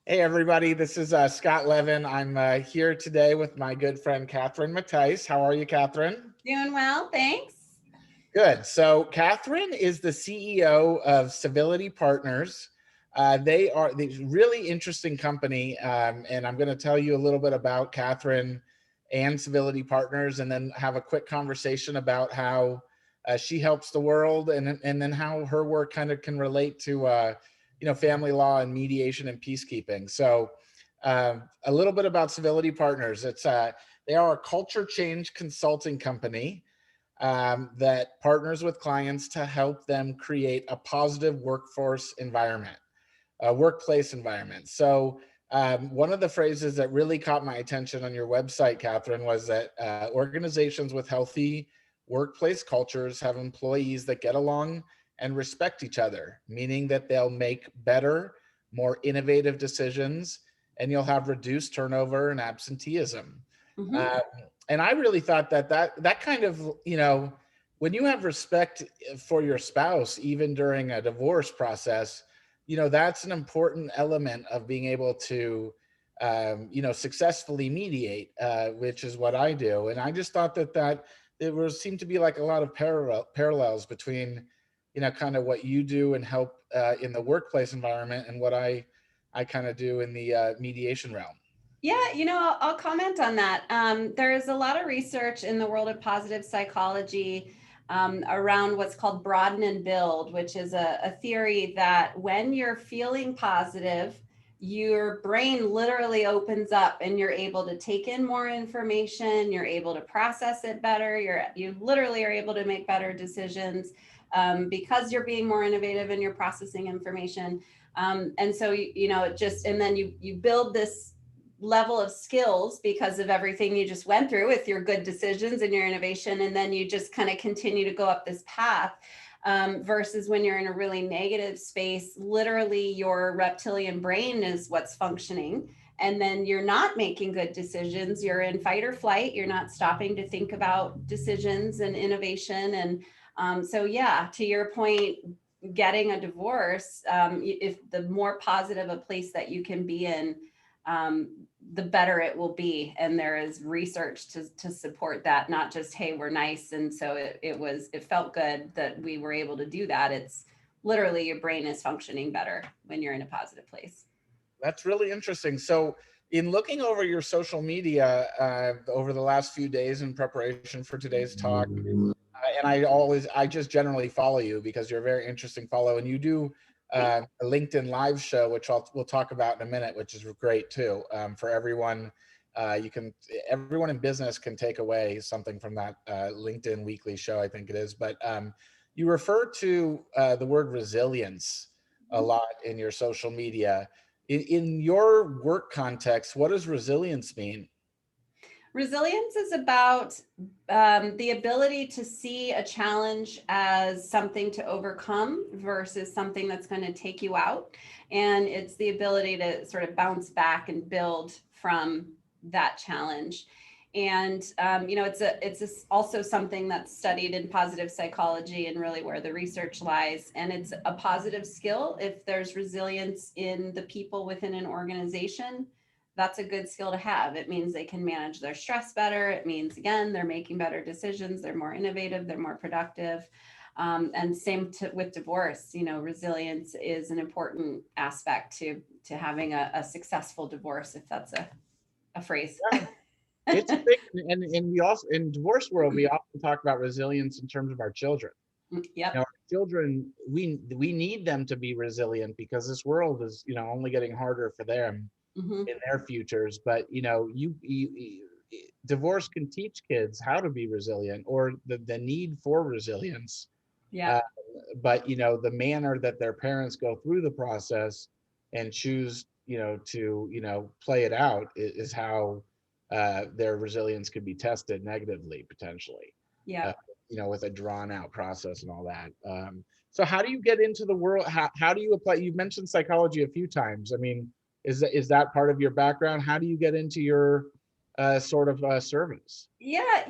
Hey everybody, this is Scott Levin. I'm here today with my good friend Catherine Mattice. How are you, Catherine? Doing well, thanks. Good. So Catherine is the CEO of Civility Partners. They are this really interesting company, and I'm going to tell you a little bit about Catherine and Civility Partners, and then have a quick conversation about how she helps the world, and then how her work kind of can relate to family law and mediation and peacekeeping. So a little bit about Civility Partners. They are a culture change consulting company that partners with clients to help them create a positive workplace environment. So one of the phrases that really caught my attention on your website, Catherine, was that organizations with healthy workplace cultures have employees that get along and respect each other, meaning that they'll make better, more innovative decisions, and you'll have reduced turnover and absenteeism. hmm Um, and I really thought that kind of, when you have respect for your spouse, even during a divorce process, that's an important element of being able to successfully mediate, which is what I do. And I just thought that there was seemed to be like a lot of parallels between kind of what you do and help in the workplace environment, and what I kind of do in the mediation realm. Yeah, I'll comment on that. There is a lot of research in the world of positive psychology around what's called broaden and build, which is a theory that when you're feeling positive, your brain literally opens up and you're able to take in more information, you're able to process it better, you literally are able to make better decisions because you're being more innovative and you're processing information. And so it just, and then you build this level of skills because of everything you just went through with your good decisions and your innovation, and then you just kind of continue to go up this path. Versus when you're in a really negative space, literally your reptilian brain is what's functioning, and then you're not making good decisions, you're in fight or flight, you're not stopping to think about decisions and innovation. And so yeah, to your point, getting a divorce, if the more positive a place that you can be in, the better it will be. And there is research to support that, not just, hey, we're nice. And so it felt good that we were able to do that. It's literally your brain is functioning better when you're in a positive place. That's really interesting. So, in looking over your social media over the last few days in preparation for today's talk, and I just generally follow you because you're a very interesting follow, and you do a LinkedIn live show, which we'll talk about in a minute, which is great too, for everyone. Everyone in business can take away something from that LinkedIn weekly show, I think it is. But you refer to the word resilience a lot in your social media. In your work context, what does resilience mean? Resilience is about the ability to see a challenge as something to overcome versus something that's going to take you out. And it's the ability to sort of bounce back and build from that challenge. And also something that's studied in positive psychology and really where the research lies. And it's a positive skill. If there's resilience in the people within an organization, that's a good skill to have. It means they can manage their stress better. It means, again, they're making better decisions. They're more innovative. They're more productive. And with divorce, resilience is an important aspect to having a successful divorce, if that's a phrase. Yeah, it's a big, and we also in divorce world we often talk about resilience in terms of our children. Yep. Our children, we need them to be resilient because this world is only getting harder for them hmm in their futures. But divorce can teach kids how to be resilient, or the need for resilience. Yeah. uh, but the manner that their parents go through the process and choose to play it out is how their resilience could be tested negatively, potentially, Yeah. uh, with a drawn out process and all that. So how do you get into the world? How do you apply? You've mentioned psychology a few times. I mean, is that part of your background? How do you get into your sort of service? Yeah,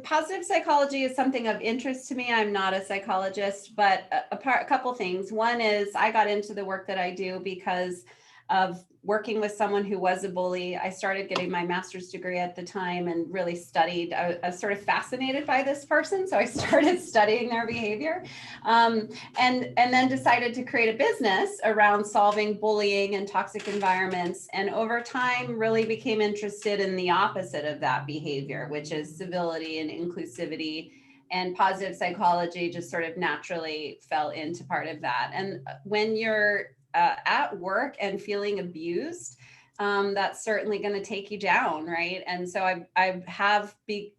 positive psychology is something of interest to me. I'm not a psychologist, but a couple things. One is I got into the work that I do because of working with someone who was a bully. I started getting my master's degree at the time and really studied. I was sort of fascinated by this person, so I started studying their behavior, and then decided to create a business around solving bullying and toxic environments. And over time, really became interested in the opposite of that behavior, which is civility and inclusivity. And positive psychology just sort of naturally fell into part of that. And when you're at work and feeling abused, that's certainly going to take you down, right? And so I have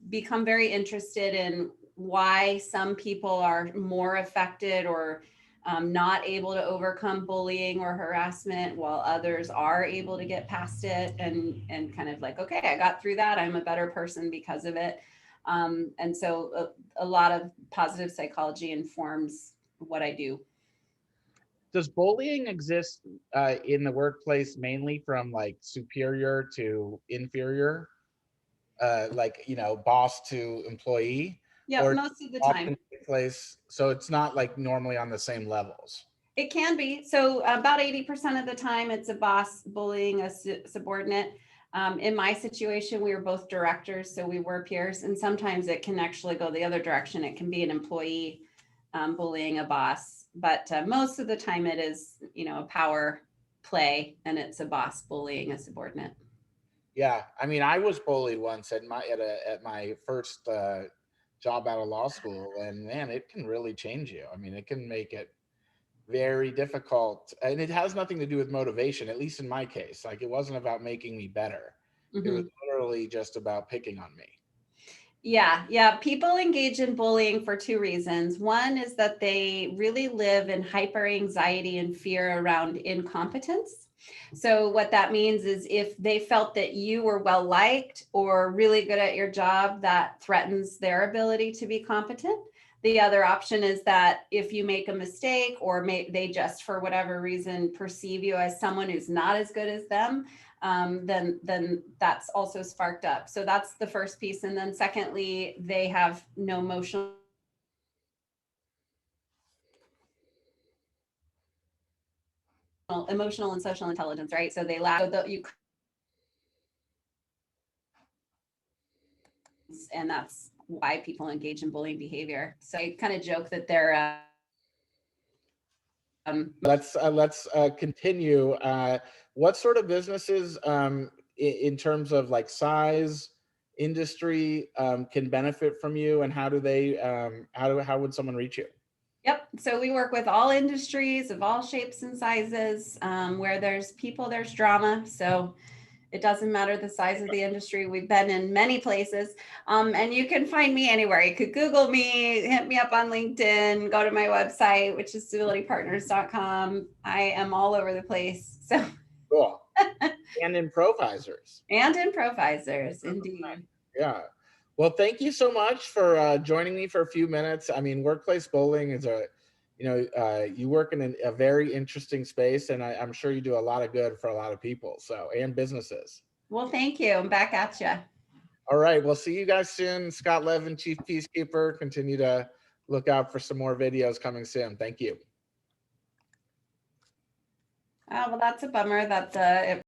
become very interested in why some people are more affected or not able to overcome bullying or harassment, while others are able to get past it and kind of like, okay, I got through that. I'm a better person because of it. And so a lot of positive psychology informs what I do. Does bullying exist in the workplace mainly from like superior to inferior, like, you know, boss to employee? Yeah, Or most of the often time. take place, so it's not like normally on the same levels? It can be. So about 80% of the time, it's a boss bullying a subordinate. In my situation, we were both directors, so we were peers. And sometimes it can actually go the other direction. It can be an employee bullying a boss. But most of the time, it is, you know, a power play, and it's a boss bullying a subordinate. Yeah, I mean, I was bullied once at my first job out of law school, and man, it can really change you. I mean, it can make it very difficult, and it has nothing to do with motivation, at least in my case. Like, it wasn't about making me better. It was Mm-hmm. literally just about picking on me. Yeah. People engage in bullying for two reasons. One is that they really live in hyper anxiety and fear around incompetence. So, what that means is if they felt that you were well liked or really good at your job, that threatens their ability to be competent. The other option is that if you make a mistake or they just, for whatever reason, perceive you as someone who's not as good as them, then that's also sparked up. So that's the first piece. And then secondly, they have no emotional and social intelligence, right? So they lack, and that's why people engage in bullying behavior. So I kind of joke that they're Let's continue. What sort of businesses, in terms of like size, industry, can benefit from you, and how do they, how would someone reach you? Yep. So we work with all industries of all shapes and sizes. Where there's people, there's drama. So it doesn't matter the size of the industry. We've been in many places. And you can find me anywhere. You could Google me, hit me up on LinkedIn, go to my website, which is civilitypartners.com. I am all over the place. So Cool. And improvisers. and improvisers, indeed. Yeah. Well, thank you so much for joining me for a few minutes. I mean, workplace bullying is you work in a very interesting space, and I'm sure you do a lot of good for a lot of people, so, and businesses. Well, thank you. I'm back at you. All right. We'll see you guys soon. Scott Levin, Chief Peacekeeper. Continue to look out for some more videos coming soon. Thank you. Oh, well, that's a bummer that it